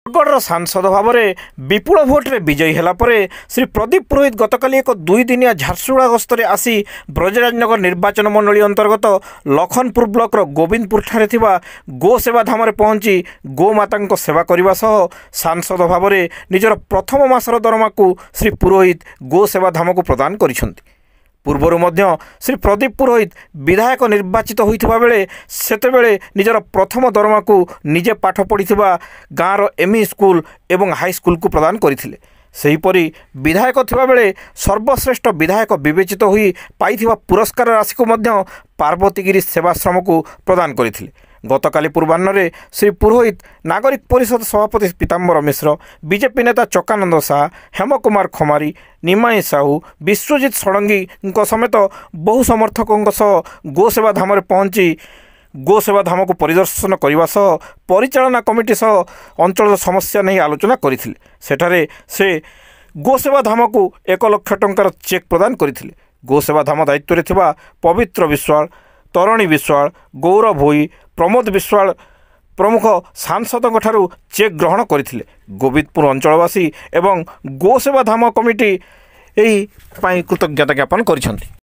बरगढ़ सांसद भाव में विपुल भोट्रे विजयी होला परे श्री प्रदीप पुरोहित गतकाली एक 2 दिनिया झारसुगुड़ा गस्तरे आसी ब्रजराजनगर निर्वाचन मंडली अंतर्गत लखनपुर ब्लॉकर गोविंदपुर ठारे थिबा गो सेवा धाम में पहुंची गोमाता सेवा करने सह सांसद भाव में निजर प्रथम मासर दरमा को श्री पुरोहित गो सेवा धाम को प्रदान करिसेंति। पूर्वर मध्य श्री प्रदीप पुरोहित विधायक निर्वाचित होइथिबा बेले सेतेबेले निजर प्रथम दरमा को निजे पाठ पढ़िथिबा गाँवर एमई स्कूल एवं हाई स्कूल को प्रदान करथिले। सेहीपरि विधायक थिबा बेले सर्वश्रेष्ठ विधायक विवेचित होई पाइथिबा पुरस्कार राशि को मध्य पार्वतीगिरी सेवाश्रम को प्रदान करथिले। गतकाली पूर्वाह्न श्री पुरोहित नागरिक परिषद सभापति पीताम्बर मिश्र, बीजेपी नेता चकानंद शाह, हेमकुमार खमारी, निमाई साहू, विश्वजित षडंगी समेत बहु समर्थकों सह गोसेवा धाम में पहुंची गोसेवा धाम को परिदर्शन करने सह परिचालना कमिटी सह अंचल समस्या नहीं आलोचना करथिले। सेठारे से गोसेवा धाम को 1 लाख टंकार चेक प्रदान करथिले। गोसेवा धाम दायित्व में थिबा पवित्र विश्वाल, तरणी विश्वाल, गौरव भोई, प्रमोद विश्वाल प्रमुख सांसदों ठारू चेक ग्रहण करथिले। गोविंदपुर अंचलवासी एवं गोसेवा धाम कमिटी एही कृतज्ञता ज्ञापन करिसेंति।